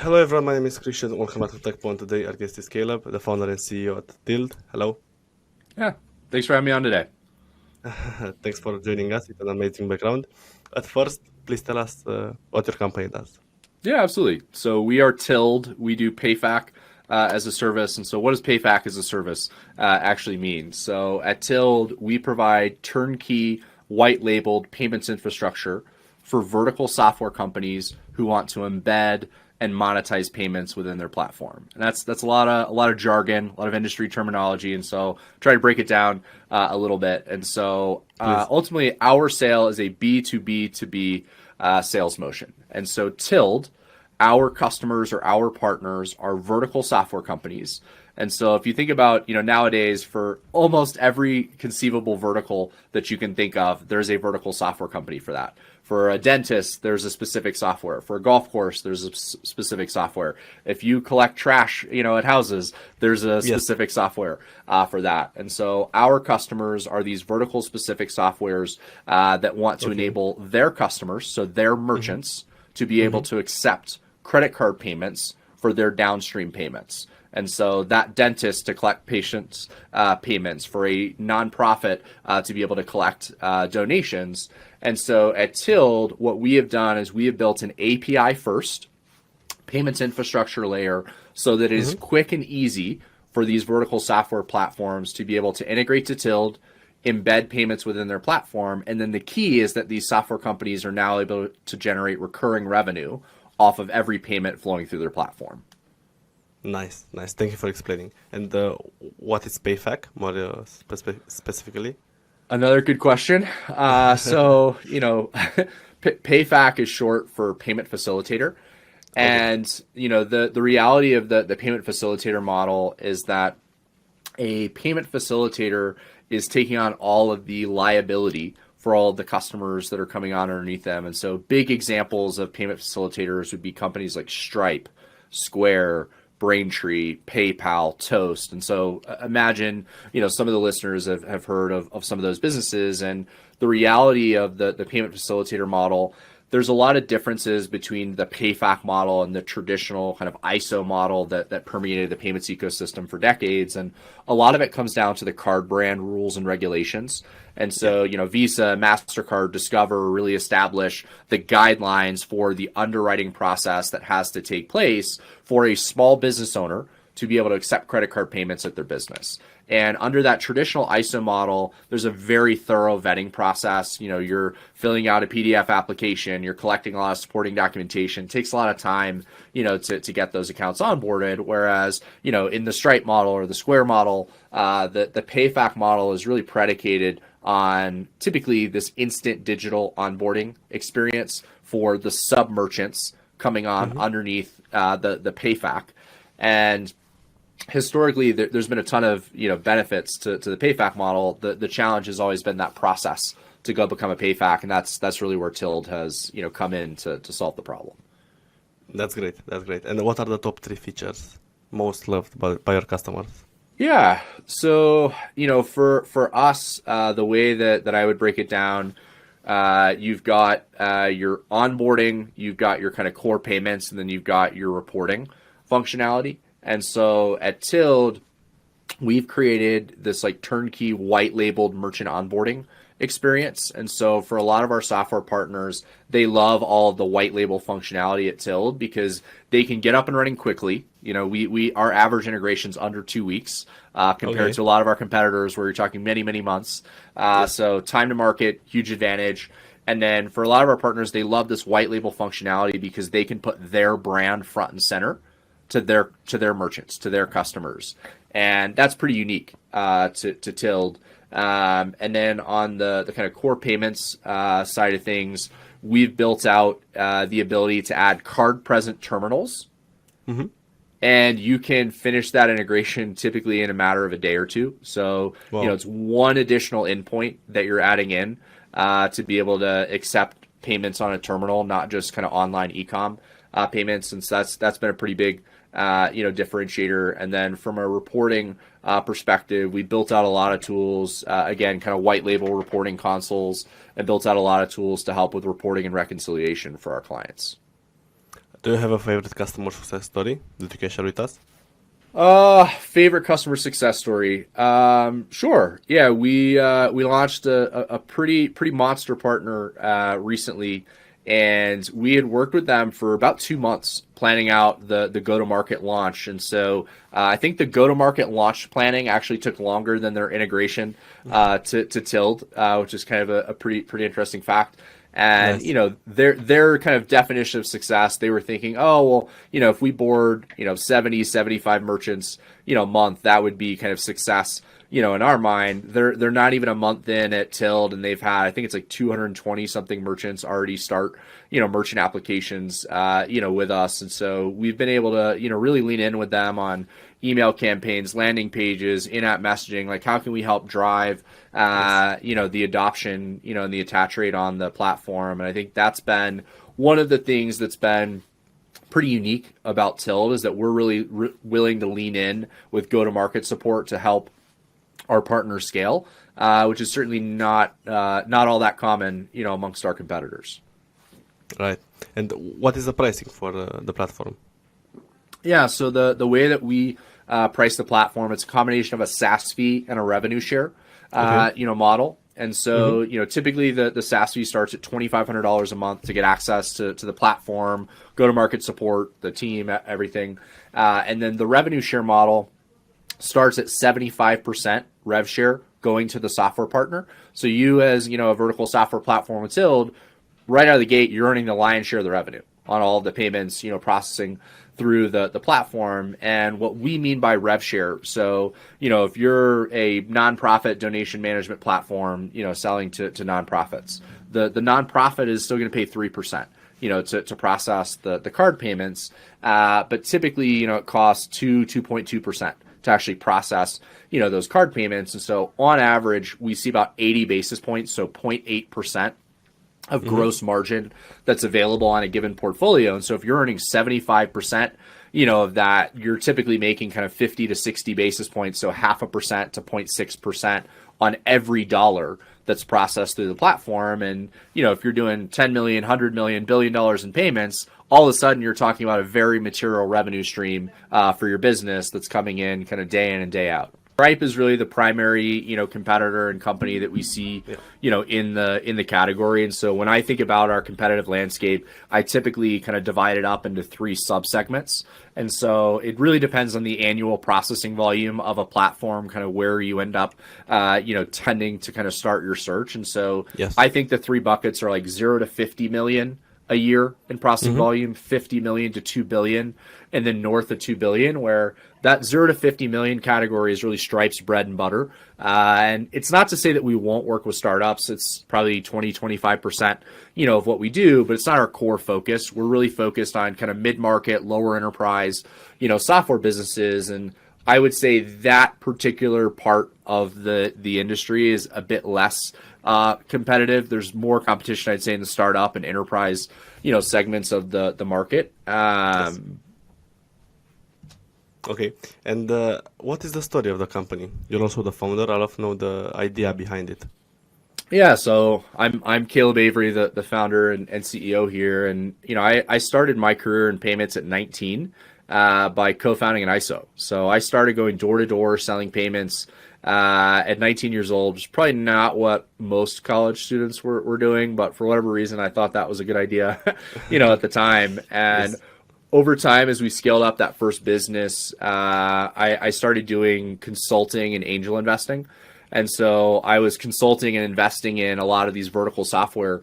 Hello everyone, my name is Christian. Welcome back to Tekpon. Today our guest is Caleb, the founder and CEO at Tilled. Hello. Yeah, thanks for having me on today. Thanks for joining us. It's an amazing background. At first, please tell us what your company does. Yeah, absolutely. So we are Tilled. We do PayFac as a service. And so what does PayFac as a service actually mean? So at Tilled, we provide turnkey, white labeled payments infrastructure for vertical software companies who want to embed and monetize payments within their platform. And that's a lot of jargon, a lot of industry terminology. And so try to break it down a little bit. And so ultimately, our sale is a B2B2B sales motion. And so Tilled, our customers or our partners are vertical software companies. And so if you think about, nowadays for almost every conceivable vertical that you can think of, there's a vertical software company for that. For a dentist, there's a specific software. For a golf course, there's a specific software. If you collect trash, at houses, there's a specific software for that. And so our customers are these vertical specific softwares that want to enable their customers, so their merchants, to be able to accept credit card payments for their downstream payments. And so that dentist to collect patients' payments, for a nonprofit to be able to collect donations. And so at Tilled, what we have done is we have built an API first payments infrastructure layer so that it is quick and easy for these vertical software platforms to be able to integrate to Tilled, embed payments within their platform. And then the key is that these software companies are now able to generate recurring revenue off of every payment flowing through their platform. Nice. Thank you for explaining. And what is PayFac more specifically? Another good question. PayFac is short for payment facilitator. And, the reality of the payment facilitator model is that a payment facilitator is taking on all of the liability for all of the customers that are coming on underneath them. And so big examples of payment facilitators would be companies like Stripe, Square, Braintree, PayPal, Toast. And so imagine, some of the listeners have heard of some of those businesses. And the reality of the payment facilitator model, there's a lot of differences between the PayFac model and the traditional kind of ISO model that permeated the payments ecosystem for decades. And a lot of it comes down to the card brand rules and regulations. And so, Visa, MasterCard, Discover really establish the guidelines for the underwriting process that has to take place for a small business owner to be able to accept credit card payments at their business. And under that traditional ISO model, there's a very thorough vetting process. You're filling out a PDF application, you're collecting a lot of supporting documentation. It takes a lot of time, to get those accounts onboarded. Whereas, in the Stripe model or the Square model, the PayFac model is really predicated on typically this instant digital onboarding experience for the sub merchants coming on underneath the PayFac. And historically, there's been a ton of benefits to the PayFac model. The challenge has always been that process to go become a PayFac, and that's really where Tilled has come in to solve the problem. That's great. And what are the top 3 features most loved by your customers? Yeah. So, for us, the way that I would break it down, you've got your onboarding, you've got your kind of core payments, and then you've got your reporting functionality. And so at Tilled, we've created this like turnkey white labeled merchant onboarding experience. And so for a lot of our software partners, they love all of the white label functionality at Tilled because they can get up and running quickly. Our average integration's under 2 weeks compared to a lot of our competitors where you're talking many, many months. So time to market, huge advantage. And then for a lot of our partners, they love this white label functionality because they can put their brand front and center to their merchants, to their customers. And that's pretty unique to Tilled. And then on the kind of core payments side of things, we've built out the ability to add card present terminals. And you can finish that integration typically in a matter of a day or two. So, it's one additional endpoint that you're adding in to be able to accept payments on a terminal, not just kind of online e-com payments. And so that's been a pretty big differentiator. And then from a reporting perspective, we built out a lot of tools, again, kind of white label reporting consoles, and built out a lot of tools to help with reporting and reconciliation for our clients. Do you have a favorite customer success story that you can share with us? Favorite customer success story. Sure. Yeah, we launched a pretty monster partner recently, and we had worked with them for about 2 months planning out the go-to-market launch. And so I think the go-to-market launch planning actually took longer than their integration to Tilled, which is kind of a pretty interesting fact. And, Nice. their kind of definition of success, they were thinking, oh, well, if we board, 70, 75 merchants, a month, that would be kind of success. In our mind, they're not even a month in at Tilled, and they've had, I think it's like 220 something merchants already start, merchant applications, with us. And so we've been able to, really lean in with them on email campaigns, landing pages, in-app messaging, like how can we help drive, the adoption, and the attach rate on the platform. And I think that's been one of the things that's been pretty unique about Tilled, is that we're really willing to lean in with go-to-market support to help our partners scale, which is certainly not all that common, amongst our competitors. Right. And what is the pricing for the platform? Yeah, so the way that we price the platform, it's a combination of a SaaS fee and a revenue share, model. And so, typically the SaaS fee starts at $2,500 a month to get access to the platform, go-to-market support, the team, everything. And then the revenue share model starts at 75% rev share going to the software partner. So you, as a vertical software platform with Tilled, right out of the gate, you're earning the lion's share of the revenue on all of the payments, processing through the platform. And what we mean by rev share, so, if you're a nonprofit donation management platform, selling to nonprofits, the nonprofit is still going to pay 3%, to process the card payments. But typically, it costs 2.2% to actually process, those card payments. And so on average, we see about 80 basis points, so 0.8% of gross margin that's available on a given portfolio. And so if you're earning 75%, of that, you're typically making kind of 50 to 60 basis points, so 0.5% to 0.6% on every dollar that's processed through the platform. And, if you're doing 10 million, 100 million, $1 billion in payments, all of a sudden you're talking about a very material revenue stream for your business that's coming in kind of day in and day out. Stripe is really the primary, competitor and company that we see, in the category. And so when I think about our competitive landscape, I typically kind of divide it up into 3 subsegments. And so it really depends on the annual processing volume of a platform, kind of where you end up, tending to kind of start your search. And so Yes. I think the 3 buckets are like 0 to 50 million a year in processing volume, 50 million to 2 billion, and then north of 2 billion, where that 0 to 50 million category is really Stripe's bread and butter. And it's not to say that we won't work with startups. It's probably 20, 25%, of what we do, but it's not our core focus. We're really focused on kind of mid-market, lower enterprise, software businesses. And I would say that particular part of the industry is a bit less competitive. There's more competition, I'd say, in the startup and enterprise, segments of the market. Yes. Okay. And what is the story of the company? You're also the founder. I'd love to know the idea behind it. Yeah, so I'm Caleb Avery, the founder and CEO here, and I started my career in payments at 19 by co-founding an ISO. So I started going door to door selling payments at 19 years old, which is probably not what most college students were doing, but for whatever reason, I thought that was a good idea, at the time. And Yes. over time, as we scaled up that first business, I started doing consulting and angel investing. And so I was consulting and investing in a lot of these vertical software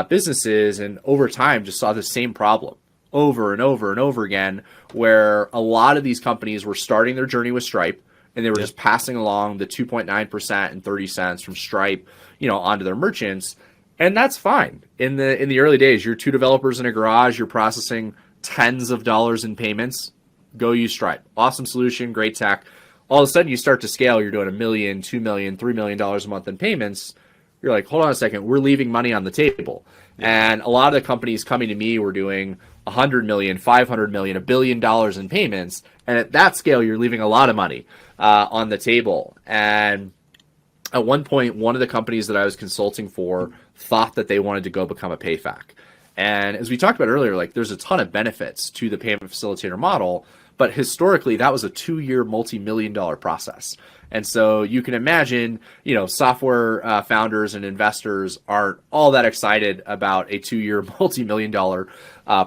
businesses, and over time just saw the same problem over and over and over again, where a lot of these companies were starting their journey with Stripe, and they were just passing along the 2.9% and 30 cents from Stripe, onto their merchants. And that's fine. In the early days, you're 2 developers in a garage, you're processing tens of dollars in payments, go use Stripe. Awesome solution, great tech. All of a sudden you start to scale, you're doing $1 million, $2 million, $3 million a month in payments. You're like, hold on a second, we're leaving money on the table. And a lot of the companies coming to me were doing 100 million, 500 million, $1 billion in payments. And at that scale, you're leaving a lot of money on the table. And at one point, one of the companies that I was consulting for thought that they wanted to go become a PayFac. And as we talked about earlier, like there's a ton of benefits to the payment facilitator model, but historically that was a 2-year multi-million-dollar process. And so you can imagine, software founders and investors aren't all that excited about a 2-year multi-million-dollar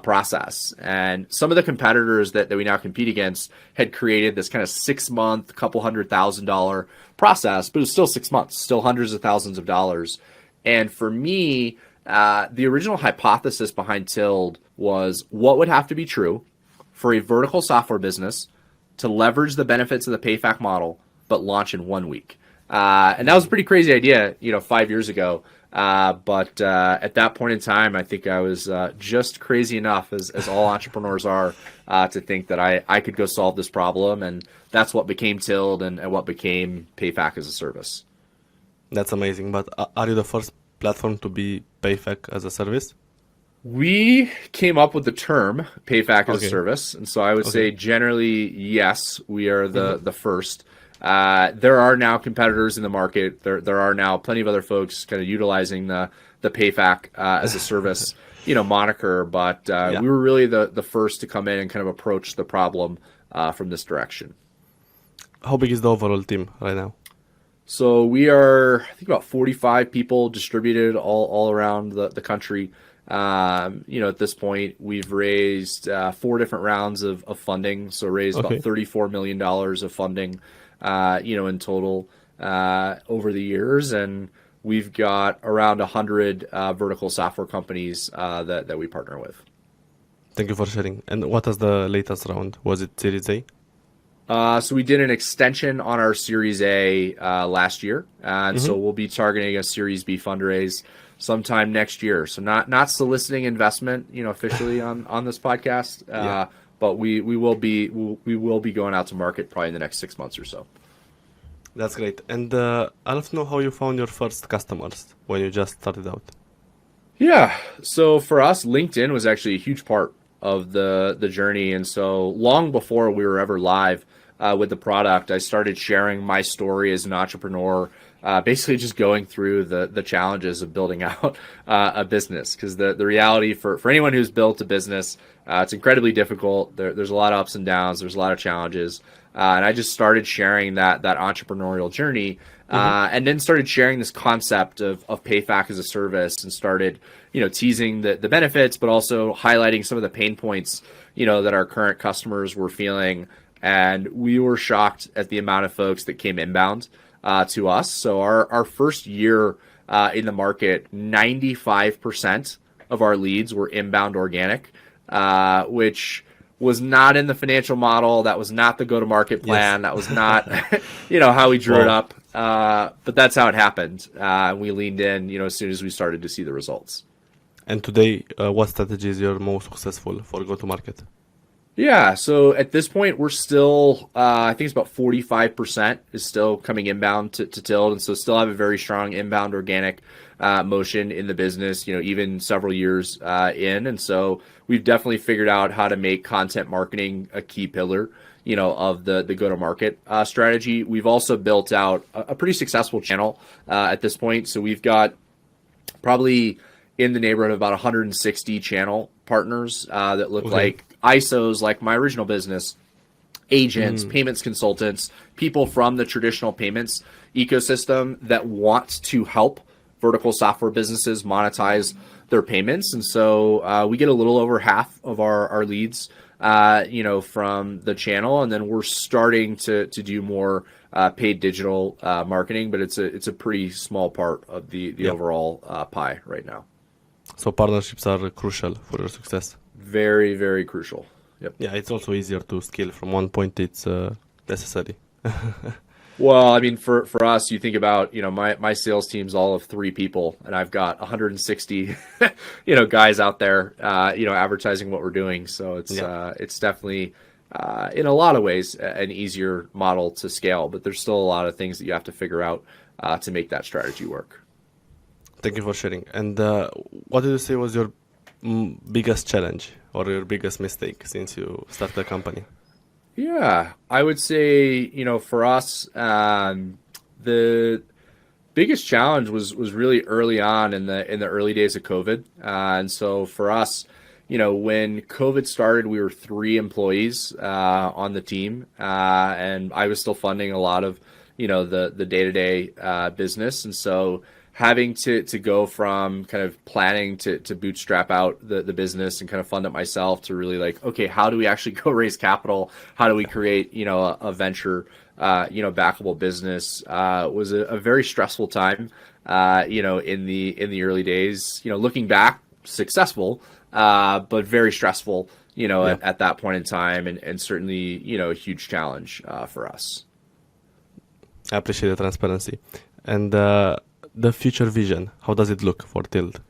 process. And some of the competitors that we now compete against had created this kind of 6-month, couple $100,000 process, but it was still 6 months, still hundreds of thousands of dollars. And for me, the original hypothesis behind Tilled was what would have to be true for a vertical software business to leverage the benefits of the PayFac model, but launch in 1 week. And that was a pretty crazy idea, 5 years ago. But at that point in time, I think I was just crazy enough, as all entrepreneurs are, to think that I could go solve this problem. And that's what became Tilled and what became PayFac-as-a-Service. That's amazing. But are you the first platform to be PayFac-as-a-Service? We came up with the term PayFac-as-a-Service. And so I would say generally, yes, we are the first. There are now competitors in the market. There are now plenty of other folks kind of utilizing the PayFac as a service, moniker. But we were really the first to come in and kind of approach the problem from this direction. How big is the overall team right now? So we are, I think, about 45 people distributed all around the country. At this point, we've raised 4 different rounds of funding. So raised about $34 million of funding. In total over the years, and we've got around 100 vertical software companies that we partner with. Thank you for sharing. And what was the latest round? Was it Series A? So we did an extension on our Series A last year, and so we'll be targeting a Series B fundraise sometime next year. So not soliciting investment, officially on this podcast. But we will be going out to market probably in the next 6 months or so. That's great. And I'd love to know how you found your first customers when you just started out. Yeah. So for us, LinkedIn was actually a huge part of the journey. And so long before we were ever live with the product, I started sharing my story as an entrepreneur, basically just going through the challenges of building out a business. Because the reality for anyone who's built a business, it's incredibly difficult. There's a lot of ups and downs. There's a lot of challenges. And I just started sharing that entrepreneurial journey, and then started sharing this concept of PayFac as a service, and started, teasing the benefits, but also highlighting some of the pain points, that our current customers were feeling. And we were shocked at the amount of folks that came inbound to us. So our first year in the market, 95% of our leads were inbound organic, which was not in the financial model. That was not the go-to-market plan. That was not, how we drew it up. But that's how it happened. We leaned in, as soon as we started to see the results. And today, what strategy is your most successful for go-to-market? Yeah, so at this point, we're still, I think it's about 45% is still coming inbound to Tilled, and so still have a very strong inbound organic motion in the business, even several years in. And so we've definitely figured out how to make content marketing a key pillar, of the go-to-market strategy. We've also built out a pretty successful channel at this point. So we've got probably in the neighborhood of about 160 channel partners that look like ISOs, like my original business, agents, payments consultants, people from the traditional payments ecosystem that want to help vertical software businesses monetize their payments. And so we get a little over half of our leads, from the channel. And then we're starting to do more paid digital marketing, but it's a pretty small part of the overall pie right now. So partnerships are crucial for your success. Very, very crucial. Yep. Yeah, it's also easier to scale from one point. It's necessary. Well, I mean, for us, you think about, my sales team's all of 3 people, and I've got 160, guys out there, advertising what we're doing. So it's definitely, in a lot of ways, an easier model to scale, but there's still a lot of things that you have to figure out to make that strategy work. Thank you for sharing. And what did you say was your biggest challenge or your biggest mistake since you started the company? Yeah, I would say, for us, the biggest challenge was really early on in the early days of COVID. And so for us, when COVID started, we were 3 employees on the team, and I was still funding a lot of the day-to-day business. And so having to go from kind of planning to bootstrap out the business and kind of fund it myself to really like, okay, how do we actually go raise capital? How do we create a venture backable business was a very stressful time in the early days. Looking back, successful, but very stressful at that point in time, and certainly a huge challenge for us. I appreciate the transparency. And the future vision, how does it look for Tilled?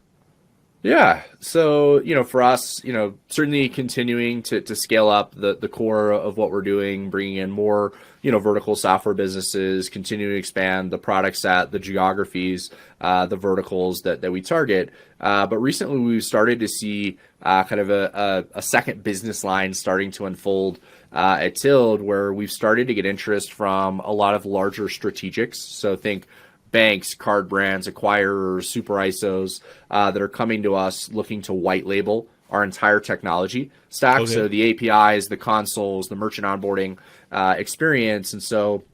Yeah. So, for us, certainly continuing to scale up the core of what we're doing, bringing in more, vertical software businesses, continuing to expand the product set, the geographies, the verticals that we target. But recently we've started to see kind of a second business line starting to unfold at Tilled, where we've started to get interest from a lot of larger strategics. So think banks, card brands, acquirers, super ISOs that are coming to us looking to white label our entire technology stack. Okay. So the APIs, the consoles, the merchant onboarding experience. And so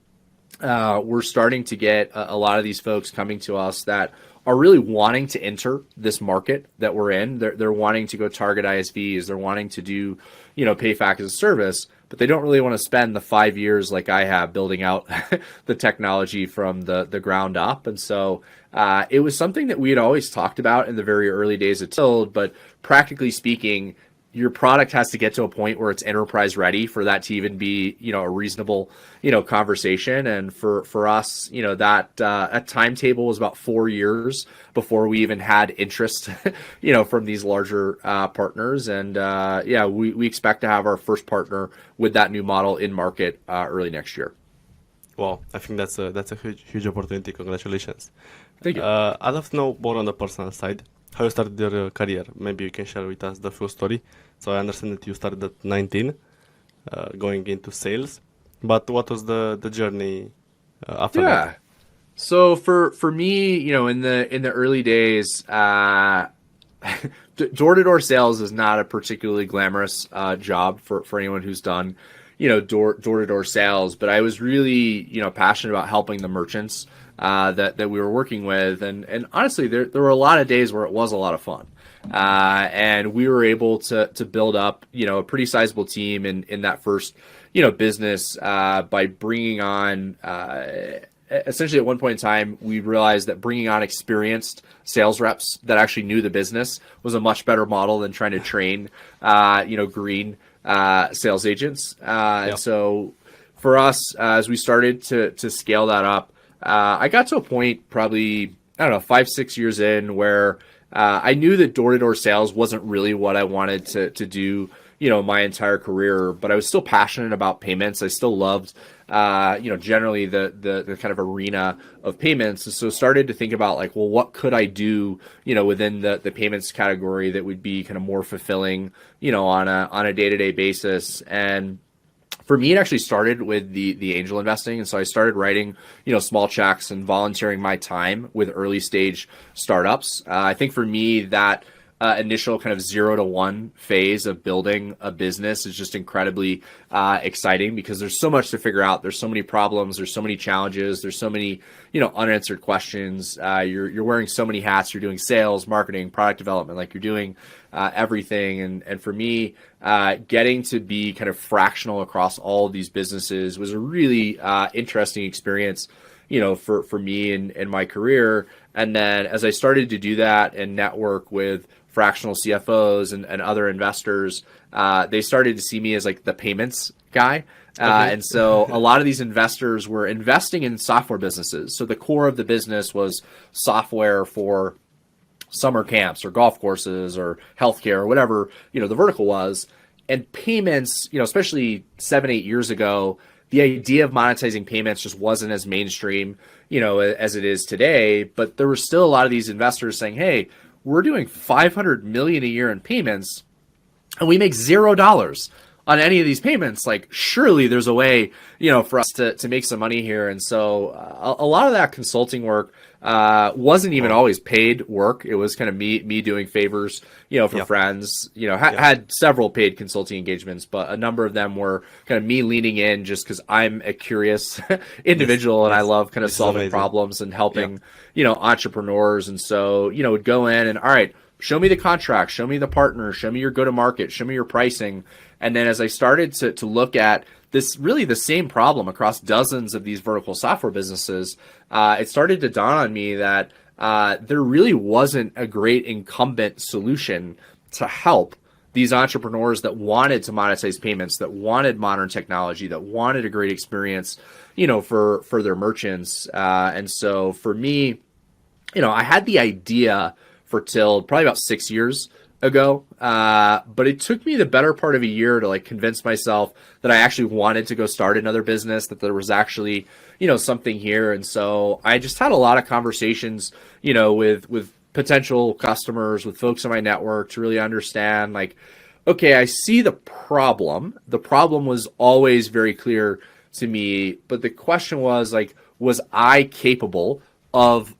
we're starting to get a lot of these folks coming to us that are really wanting to enter this market that we're in. They're wanting to go target ISVs. They're wanting to do, PayFac-as-a-Service, but they don't really want to spend the 5 years like I have building out the technology from the ground up. And so it was something that we had always talked about in the very early days of Tilled, but practically speaking, your product has to get to a point where it's enterprise ready for that to even be, a reasonable, conversation. And for us, that timetable was about 4 years before we even had interest, from these larger partners. And we expect to have our first partner with that new model in market early next year. Wow, I think that's a huge opportunity. Congratulations. Thank you. I'd love to know more on the personal side, how you started your career. Maybe you can share with us the full story. So I understand that you started at 19, going into sales. But what was the journey after that? So for me, in the early days, door-to-door sales is not a particularly glamorous job for anyone who's done, door-to-door sales. But I was really, passionate about helping the merchants that we were working with. And honestly, there were a lot of days where it was a lot of fun. And we were able to build up, a pretty sizable team in that first, business by bringing on essentially at one point in time, we realized that bringing on experienced sales reps that actually knew the business was a much better model than trying to train, green sales agents. And so for us, as we started to scale that up, I got to a point probably, 5-6 years in where I knew that door-to-door sales wasn't really what I wanted to do, my entire career, but I was still passionate about payments. I still loved, generally the kind of arena of payments. And so started to think about like, well, what could I do, within the payments category that would be kind of more fulfilling, on a day-to-day basis. And for me, it actually started with the angel investing. And so I started writing, small checks and volunteering my time with early stage startups. I think for me that initial kind of 0 to 1 phase of building a business is just incredibly exciting because there's so much to figure out. There's so many problems. There's so many challenges. There's so many, unanswered questions. You're wearing so many hats. You're doing sales, marketing, product development, like you're doing everything. And for me, getting to be kind of fractional across all of these businesses was a really interesting experience, for me in my career. And then as I started to do that and network with fractional CFOs and other investors, they started to see me as like the payments guy. And so a lot of these investors were investing in software businesses. So the core of the business was software for summer camps or golf courses or healthcare or whatever, the vertical was. And payments, especially 7-8 years ago, the idea of monetizing payments just wasn't as mainstream, as it is today. But there were still a lot of these investors saying, hey, we're doing $500 million a year in payments and we make $0 on any of these payments. Like, surely there's a way, for us to make some money here. And so a lot of that consulting work wasn't even always paid work. It was kind of me doing favors, for friends, had several paid consulting engagements, but a number of them were kind of me leaning in just because I'm a curious individual and I love kind of solving problems and helping, entrepreneurs. And so, would go in and, all right, show me the contract, show me the partner, show me your go-to-market, show me your pricing. And then as I started to look at this, really the same problem across dozens of these vertical software businesses, it started to dawn on me that there really wasn't a great incumbent solution to help these entrepreneurs that wanted to monetize payments, that wanted modern technology, that wanted a great experience, for their merchants. And so for me, I had the idea for Tilled probably about 6 years ago, but it took me the better part of a year to convince myself that I actually wanted to go start another business, that there was actually something here. And so I just had a lot of conversations with potential customers, with folks in my network, to really understand, okay, I see the problem was always very clear to me, but the question was was I capable of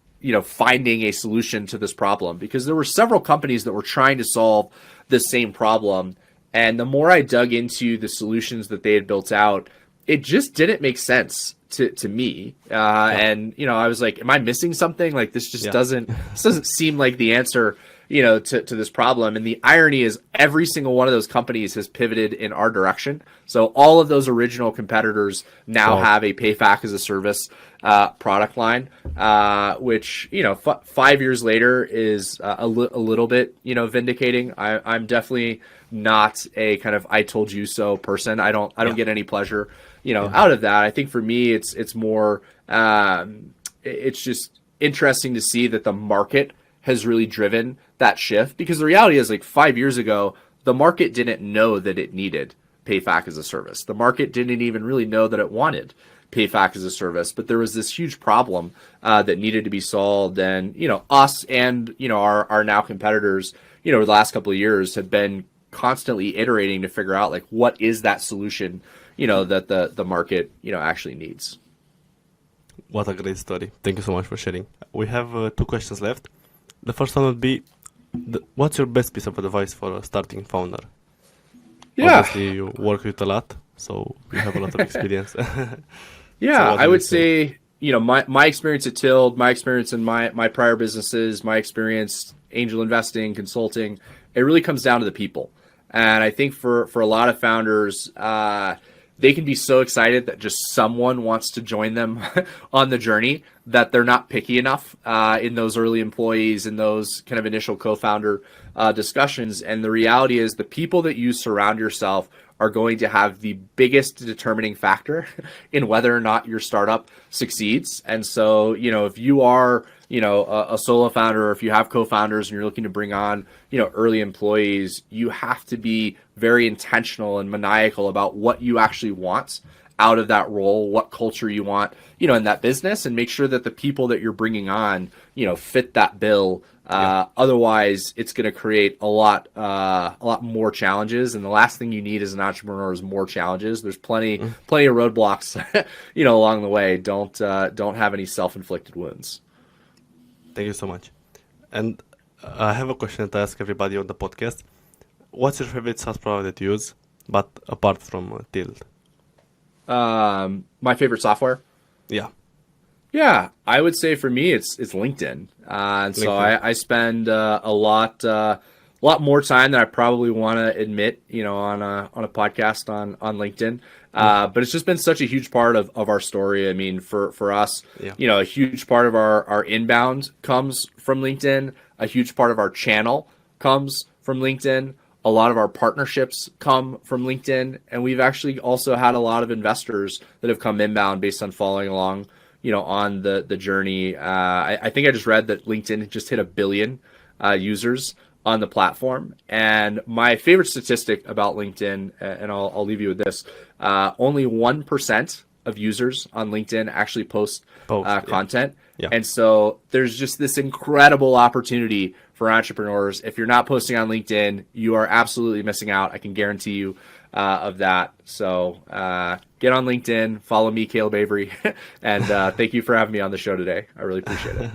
finding a solution to this problem? Because there were several companies that were trying to solve the same problem. And the more I dug into the solutions that they had built out, it just didn't make sense to me. And, I was like, am I missing something? This just doesn't seem like the answer, to this problem. And the irony is every single one of those companies has pivoted in our direction. So all of those original competitors now have a PayFac-as-a-Service product line, which 5 years later is a little bit vindicating. I'm definitely not a kind of I told you so person. I don't get any pleasure out of that. I think for me it's more it's just interesting to see that the market has really driven that shift, because the reality is 5 years ago the market didn't know that it needed PayFac-as-a-Service. The market didn't even really know that it wanted PayFac-as-a-Service, but there was this huge problem that needed to be solved. And us and our now competitors over the last couple of years have been constantly iterating to figure out what is that solution that the market actually needs. What a great story. Thank you so much for sharing. We have 2 questions left. The first one would be, what's your best piece of advice for a starting founder? Yeah. Obviously, you work with a lot, so you have a lot of experience. Yeah, So I would say, my experience at Tilled, my experience in my prior businesses, my experience angel investing, consulting, it really comes down to the people. And I think for a lot of founders, they can be so excited that just someone wants to join them on the journey that they're not picky enough in those early employees, in those kind of initial co-founder discussions. And the reality is the people that you surround yourself are going to have the biggest determining factor in whether or not your startup succeeds. And so, if you are, a solo founder, or if you have co-founders and you're looking to bring on, early employees, you have to be very intentional and maniacal about what you actually want out of that role, what culture you want, in that business, and make sure that the people that you're bringing on, fit that bill. Otherwise, it's going to create a lot more challenges. And the last thing you need as an entrepreneur is more challenges. There's plenty of roadblocks, along the way. Don't have any self-inflicted wounds. Thank you so much. And I have a question to ask everybody on the podcast. What's your favorite SaaS product that you use, but apart from Tilled? My favorite software? Yeah, I would say for me it's LinkedIn. And so I spend a lot more time than I probably want to admit, on a podcast on LinkedIn. But it's just been such a huge part of our story. I mean, for us, a huge part of our inbound comes from LinkedIn. A huge part of our channel comes from LinkedIn. A lot of our partnerships come from LinkedIn. And we've actually also had a lot of investors that have come inbound based on following along, on the journey. I think I just read that LinkedIn just hit 1 billion users on the platform. And my favorite statistic about LinkedIn, and I'll leave you with this, only 1% of users on LinkedIn actually post content. Yeah. And so there's just this incredible opportunity for entrepreneurs. If you're not posting on LinkedIn, you are absolutely missing out. I can guarantee you of that. So get on LinkedIn, follow me, Caleb Avery, and thank you for having me on the show today. I really appreciate it.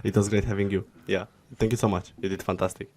It was great having you. Yeah. Thank you so much. You did fantastic.